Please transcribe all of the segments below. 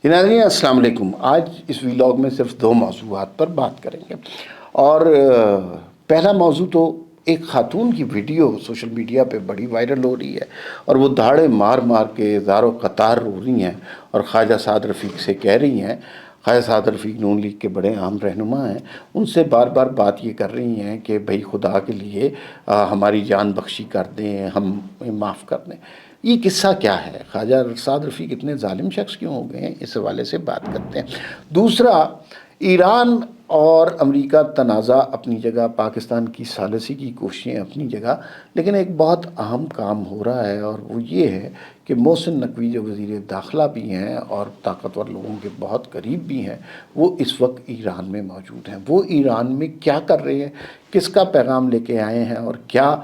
ناظرین السلام علیکم۔ آج اس ویلاگ میں صرف دو موضوعات پر بات کریں گے، اور پہلا موضوع تو ایک خاتون کی ویڈیو سوشل میڈیا پہ بڑی وائرل ہو رہی ہے، اور وہ دھاڑے مار مار کے زارو قطار رو رہی ہیں اور خواجہ سعد رفیق سے کہہ رہی ہیں، خواجہ سعد رفیق نون لیگ کے بڑے اہم رہنما ہیں، ان سے بار بار بات یہ کر رہی ہیں کہ بھائی خدا کے لیے ہماری جان بخشی کر دیں، ہم معاف کر دیں۔ یہ قصہ کیا ہے؟ خواجہ سعد رفیق اتنے ظالم شخص کیوں ہو گئے ہیں؟ اس حوالے سے بات کرتے ہیں۔ دوسرا، ایران اور امریکہ تنازع اپنی جگہ، پاکستان کی ثالثی کی کوششیں اپنی جگہ، لیکن ایک بہت اہم کام ہو رہا ہے، اور وہ یہ ہے کہ محسن نقوی جو وزیر داخلہ بھی ہیں اور طاقتور لوگوں کے بہت قریب بھی ہیں، وہ اس وقت ایران میں موجود ہیں۔ وہ ایران میں کیا کر رہے ہیں، کس کا پیغام لے کے آئے ہیں، اور کیا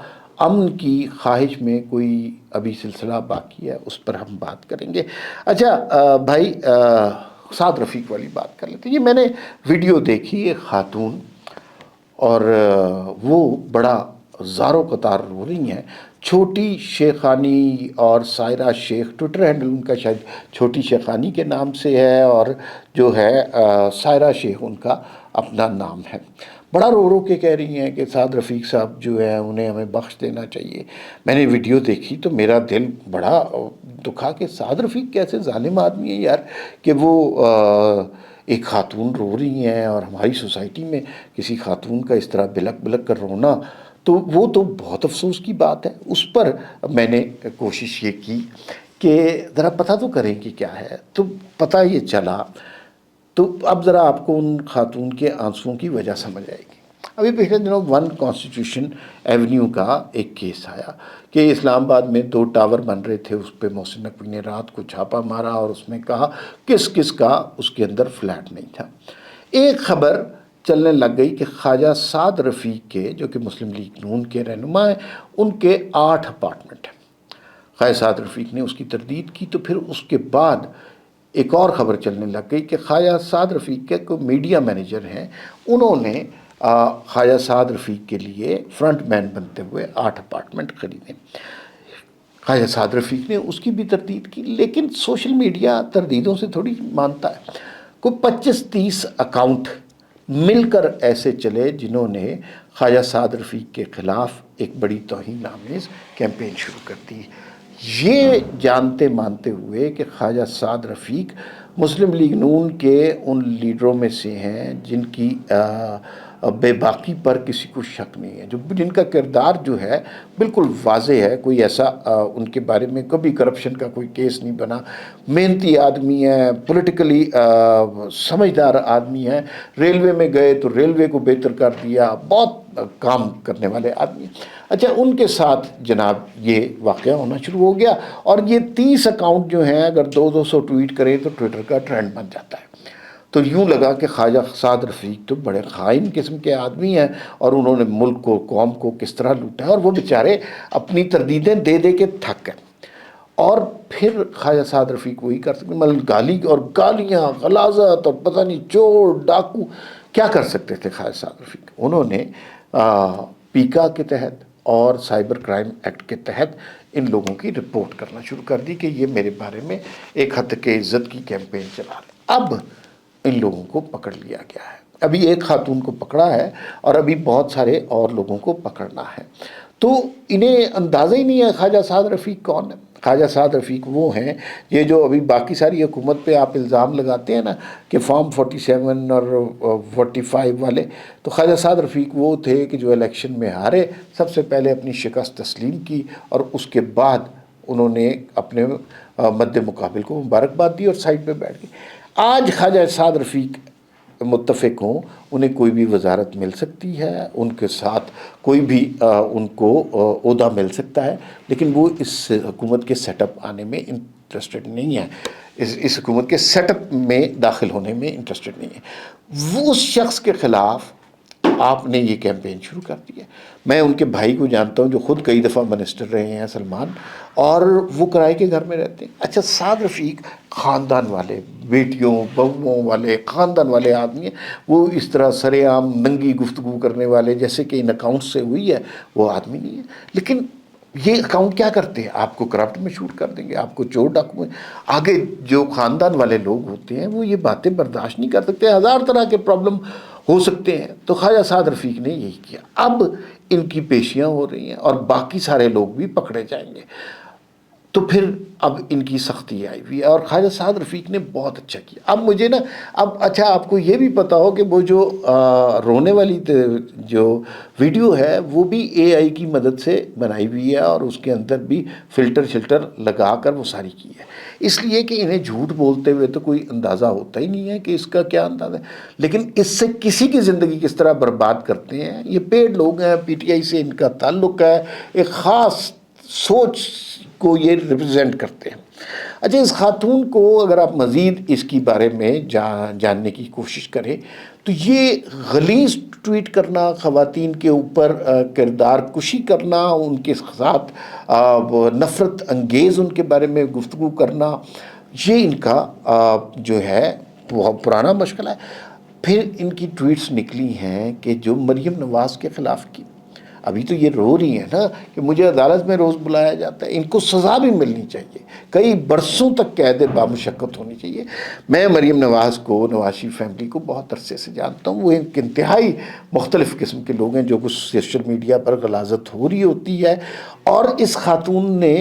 امن کی خواہش میں کوئی ابھی سلسلہ باقی ہے، اس پر ہم بات کریں گے۔ اچھا بھائی، سعد رفیق والی بات کر لیتے ہیں۔ یہ میں نے ویڈیو دیکھی، ایک خاتون، اور وہ بڑا زارو قطار رو رہی ہیں۔ چھوٹی شیخانی اور سائرہ شیخ، ٹویٹر ہینڈل ان کا شاید چھوٹی شیخانی کے نام سے ہے، اور جو ہے سائرہ شیخ ان کا اپنا نام ہے۔ بڑا رو رو کے کہہ رہی ہیں کہ سعد رفیق صاحب جو ہے انہیں ہمیں بخش دینا چاہیے۔ میں نے ویڈیو دیکھی تو میرا دل بڑا دکھا کہ سعد رفیق کیسے ظالم آدمی ہے یار، کہ وہ ایک خاتون رو رہی ہیں، اور ہماری سوسائٹی میں کسی خاتون کا اس طرح بلک بلک کر رونا، تو وہ تو بہت افسوس کی بات ہے۔ اس پر میں نے کوشش یہ کی کہ ذرا پتہ تو کریں کہ کیا ہے، تو پتہ یہ چلا۔ تو اب ذرا آپ کو ان خاتون کے آنسوؤں کی وجہ سمجھ آئے گی۔ ابھی پچھلے دنوں ون کانسٹیٹیوشن ایونیو کا ایک کیس آیا کہ اسلام آباد میں 2 ٹاور بن رہے تھے، اس پہ محسن نقوی نے رات کو چھاپا مارا، اور اس میں کہا کس کس کا اس کے اندر فلیٹ نہیں تھا۔ ایک خبر چلنے لگ گئی کہ خواجہ سعد رفیق کے، جو کہ مسلم لیگ نون کے رہنما ہیں، ان کے 8 اپارٹمنٹ ہیں۔ خواجہ سعد رفیق نے اس کی تردید کی، تو پھر اس کے بعد ایک اور خبر چلنے لگ گئی کہ خواجہ سعد رفیق کے کوئی میڈیا مینیجر ہیں، انہوں نے خواجہ سعد رفیق کے لیے فرنٹ مین بنتے ہوئے 8 اپارٹمنٹ خریدے۔ خواجہ سعد رفیق نے اس کی بھی تردید کی، لیکن سوشل میڈیا تردیدوں سے تھوڑی مانتا ہے۔ کوئی 25-30 اکاؤنٹ مل کر ایسے چلے جنہوں نے خواجہ سعد رفیق کے خلاف ایک بڑی توہین آمیز کیمپین شروع کر دی، یہ جانتے مانتے ہوئے کہ خواجہ سعد رفیق مسلم لیگ نون کے ان لیڈروں میں سے ہیں جن کی بے باکی پر کسی کو شک نہیں ہے، جن کا کردار جو ہے بالکل واضح ہے۔ کوئی ایسا ان کے بارے میں کبھی کرپشن کا کوئی کیس نہیں بنا، محنتی آدمی ہے، پولیٹیکلی سمجھدار آدمی ہے، ریلوے میں گئے تو ریلوے کو بہتر کر دیا، بہت کام کرنے والے آدمی۔ اچھا، ان کے ساتھ جناب یہ واقعہ ہونا شروع ہو گیا، اور یہ 30 اکاؤنٹ جو ہیں اگر 200 ٹویٹ کریں تو ٹویٹر کا ٹرینڈ بن جاتا ہے۔ تو یوں لگا کہ خواجہ سعد رفیق تو بڑے خائن قسم کے آدمی ہیں، اور انہوں نے ملک کو، قوم کو کس طرح لوٹا ہے، اور وہ بیچارے اپنی تردیدیں دے دے کے تھک گئے۔ اور پھر خواجہ سعد رفیق وہی کر سکتے، مطلب گالی اور گالیاں، غلاظت، اور پتہ نہیں چور ڈاکو کیا کر سکتے تھے خواجہ سعد رفیق۔ انہوں نے پیکا کے تحت اور سائبر کرائم ایکٹ کے تحت ان لوگوں کی رپورٹ کرنا شروع کر دی کہ یہ میرے بارے میں ایک حد کے عزت کی کیمپین چلا رہے۔ اب ان لوگوں کو پکڑ لیا گیا ہے، ابھی ایک خاتون کو پکڑا ہے، اور ابھی بہت سارے اور لوگوں کو پکڑنا ہے۔ تو انہیں اندازہ ہی نہیں ہے خواجہ سعد رفیق کون ہے۔ خواجہ سعد رفیق وہ ہیں، یہ جو ابھی باقی ساری حکومت پہ آپ الزام لگاتے ہیں نا کہ فارم 47 اور 45 والے، تو خواجہ سعد رفیق وہ تھے کہ جو الیکشن میں ہارے، سب سے پہلے اپنی شکست تسلیم کی، اور اس کے بعد انہوں نے اپنے مد مقابل کو مبارکباد دی اور سائڈ پہ بیٹھ گئے۔ آج خواجہ سعد رفیق متفق ہوں، انہیں کوئی بھی وزارت مل سکتی ہے، ان کے ساتھ کوئی بھی ان کو عہدہ مل سکتا ہے، لیکن وہ اس حکومت کے سیٹ اپ آنے میں انٹرسٹڈ نہیں ہے، اس حکومت کے سیٹ اپ میں داخل ہونے میں انٹرسٹڈ نہیں ہے۔ وہ اس شخص کے خلاف آپ نے یہ کیمپین شروع کر دی ہے۔ میں ان کے بھائی کو جانتا ہوں جو خود کئی دفعہ منسٹر رہے ہیں، سلمان، اور وہ کرائے کے گھر میں رہتے ہیں۔ اچھا، سعد رفیق خاندان والے، بیٹیوں بہوؤں والے خاندان والے آدمی ہیں، وہ اس طرح سر عام ننگی گفتگو کرنے والے جیسے کہ ان اکاؤنٹ سے ہوئی ہے، وہ آدمی نہیں ہے۔ لیکن یہ اکاؤنٹ کیا کرتے ہیں؟ آپ کو کرپٹ میں شوٹ کر دیں گے، آپ کو چور ڈاکو میں. آگے جو خاندان والے لوگ ہوتے ہیں وہ یہ باتیں برداشت نہیں کر سکتے، ہزار طرح کے پرابلم ہو سکتے ہیں. تو خواجہ سعد رفیق نے یہی کیا. اب ان کی پیشیاں ہو رہی ہیں اور باقی سارے لوگ بھی پکڑے جائیں گے. تو پھر اب ان کی سختی آئی ہوئی ہے اور خواجہ سعد رفیق نے بہت اچھا کیا. اب مجھے نا اب اچھا آپ کو یہ بھی پتا ہو کہ وہ جو رونے والی جو ویڈیو ہے وہ بھی اے آئی کی مدد سے بنائی ہوئی ہے اور اس کے اندر بھی فلٹر شلٹر لگا کر وہ ساری کی ہے، اس لیے کہ انہیں جھوٹ بولتے ہوئے تو کوئی اندازہ ہوتا ہی نہیں ہے کہ اس کا کیا اندازہ ہے. لیکن اس سے کسی کی زندگی کس طرح برباد کرتے ہیں. یہ پیڈ لوگ ہیں، پی ٹی آئی سے ان کا تعلق ہے، ایک خاص سوچ کو یہ ریپرزینٹ کرتے ہیں. اچھا، اس خاتون کو اگر آپ مزید اس کی بارے میں جاننے کی کوشش کریں تو یہ غلیظ ٹویٹ کرنا، خواتین کے اوپر کردار کشی کرنا، ان کے ساتھ نفرت انگیز ان کے بارے میں گفتگو کرنا، یہ ان کا جو ہے بہت پرانا مشغلہ ہے. پھر ان کی ٹویٹس نکلی ہیں کہ جو مریم نواز کے خلاف کی. ابھی تو یہ رو رہی ہیں نا کہ مجھے عدالت میں روز بلایا جاتا ہے. ان کو سزا بھی ملنی چاہیے، کئی برسوں تک قید بامشقت ہونی چاہیے. میں مریم نواز کو، نواز شریف فیملی کو بہت عرصے سے جانتا ہوں. وہ ایک انتہائی مختلف قسم کے لوگ ہیں جو کچھ سوشل میڈیا پر غلاظت ہو رہی ہوتی ہے. اور اس خاتون نے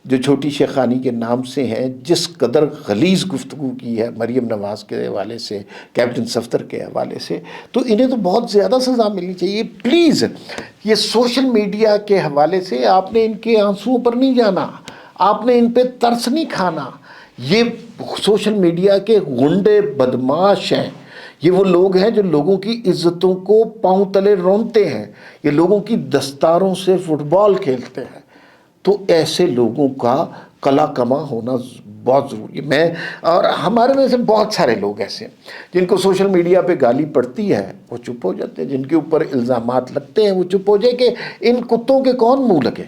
جو چھوٹی شیخانی کے نام سے ہیں جس قدر غلیظ گفتگو کی ہے مریم نواز کے حوالے سے، کیپٹن صفدر کے حوالے سے، تو انہیں تو بہت زیادہ سزا ملنی چاہیے. پلیز یہ سوشل میڈیا کے حوالے سے آپ نے ان کے آنسوؤں پر نہیں جانا، آپ نے ان پہ ترس نہیں کھانا. یہ سوشل میڈیا کے غنڈے بدماش ہیں. یہ وہ لوگ ہیں جو لوگوں کی عزتوں کو پاؤں تلے رونتے ہیں، یہ لوگوں کی دستاروں سے فٹ بال کھیلتے ہیں. تو ایسے لوگوں کا کلا کما ہونا بہت ضروری ہے. میں اور ہمارے میں سے بہت سارے لوگ ایسے ہیں جن کو سوشل میڈیا پہ گالی پڑتی ہے وہ چپ ہو جاتے ہیں، جن کے اوپر الزامات لگتے ہیں وہ چپ ہو جائے کہ ان کتوں کے کون منہ لگے.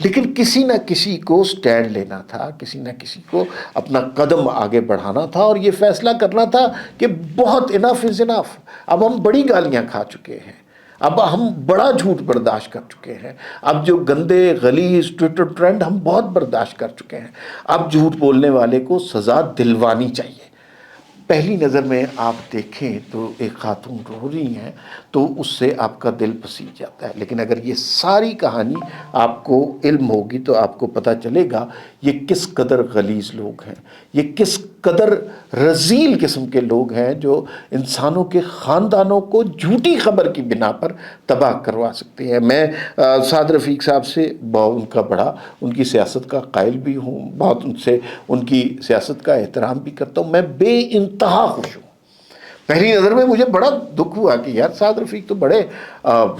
لیکن کسی نہ کسی کو سٹینڈ لینا تھا، کسی نہ کسی کو اپنا قدم آگے بڑھانا تھا اور یہ فیصلہ کرنا تھا کہ بہت انف از انف. اب ہم بڑی گالیاں کھا چکے ہیں، اب ہم بڑا جھوٹ برداشت کر چکے ہیں، اب جو گندے غلیظ ٹویٹر ٹرینڈ ہم بہت برداشت کر چکے ہیں. اب جھوٹ بولنے والے کو سزا دلوانی چاہیے. پہلی نظر میں آپ دیکھیں تو ایک خاتون رو رہی ہیں تو اس سے آپ کا دل پسیج جاتا ہے. لیکن اگر یہ ساری کہانی آپ کو علم ہوگی تو آپ کو پتہ چلے گا یہ کس قدر غلیظ لوگ ہیں، یہ کس قدر رذیل قسم کے لوگ ہیں جو انسانوں کے خاندانوں کو جھوٹی خبر کی بنا پر تباہ کروا سکتے ہیں. میں سعد رفیق صاحب سے ان کا بڑا ان کی سیاست کا قائل بھی ہوں، بہت ان سے ان کی سیاست کا احترام بھی کرتا ہوں. میں بے انتہا خوش ہوں. پہلی نظر میں مجھے بڑا دکھ ہوا کہ یار سعد رفیق تو بڑے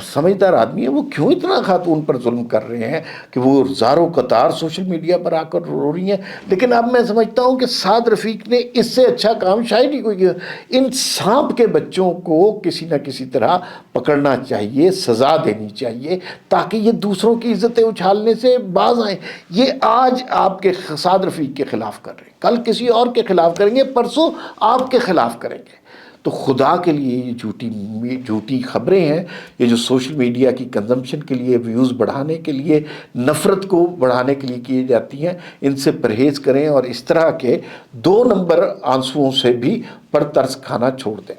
سمجھدار آدمی ہیں، وہ کیوں اتنا خاتون پر ظلم کر رہے ہیں کہ وہ زاروں قطار سوشل میڈیا پر آ کر رو رہی ہیں. لیکن اب میں سمجھتا ہوں کہ سعد رفیق نے اس سے اچھا کام شاید ہی کوئی کیا. ان سانپ کے بچوں کو کسی نہ کسی طرح پکڑنا چاہیے، سزا دینی چاہیے تاکہ یہ دوسروں کی عزتیں اچھالنے سے باز آئیں. یہ آج آپ کے سعد رفیق کے خلاف کر رہے ہیں، کل کسی اور کے خلاف کریں گے، پرسوں آپ کے خلاف کریں گے. تو خدا کے لیے یہ جھوٹی خبریں ہیں، یہ جو سوشل میڈیا کی کنزمپشن کے لیے، ویوز بڑھانے کے لیے، نفرت کو بڑھانے کے لیے کی جاتی ہیں، ان سے پرہیز کریں اور اس طرح کے 2 نمبر آنسوؤں سے بھی پر ترس کھانا چھوڑ دیں.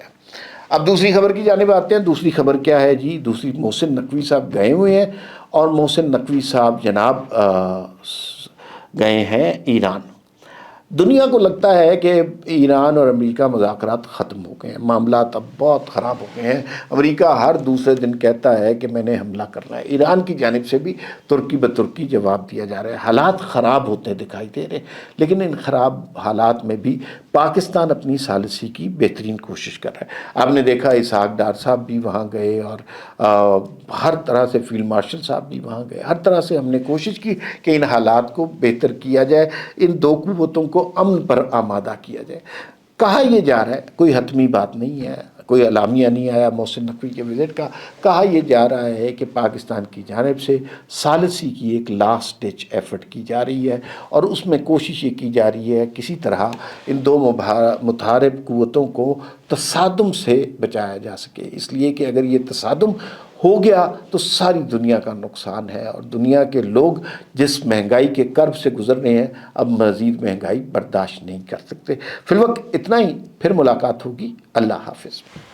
اب دوسری خبر کی جانب آتے ہیں. دوسری خبر کیا ہے جی؟ دوسری، محسن نقوی صاحب گئے ہوئے ہیں اور محسن نقوی صاحب جناب گئے ہیں ایران. دنیا کو لگتا ہے کہ ایران اور امریکہ مذاکرات ختم ہو گئے ہیں، معاملات اب بہت خراب ہو گئے ہیں. امریکہ ہر دوسرے دن کہتا ہے کہ میں نے حملہ کرنا ہے. ایران کی جانب سے بھی ترکی بترکی جواب دیا جا رہا ہے. حالات خراب ہوتے دکھائی دے رہے ہیں، لیکن ان خراب حالات میں بھی پاکستان اپنی ثالثی کی بہترین کوشش کر رہا ہے. آپ نے دیکھا اسحاق ڈار صاحب بھی وہاں گئے اور ہر طرح سے فیلڈ مارشل صاحب بھی وہاں گئے. ہر طرح سے ہم نے کوشش کی کہ ان حالات کو بہتر کیا جائے، ان 2 قوتوں کو امن پر آمادہ کیا جائے. کہا یہ جا رہا ہے، کوئی حتمی بات نہیں ہے، کوئی اعلامیہ نہیں آیا محسن نقوی کے وزٹ کا. کہا یہ جا رہا ہے کہ پاکستان کی جانب سے ثالثی کی ایک لاسٹ ڈچ ایفرٹ کی جا رہی ہے اور اس میں کوشش یہ کی جا رہی ہے کسی طرح ان 2 متحارب قوتوں کو تصادم سے بچایا جا سکے. اس لیے کہ اگر یہ تصادم ہو گیا تو ساری دنیا کا نقصان ہے، اور دنیا کے لوگ جس مہنگائی کے کرب سے گزر رہے ہیں اب مزید مہنگائی برداشت نہیں کر سکتے۔ فی الوقت اتنا ہی، پھر ملاقات ہوگی، اللہ حافظ۔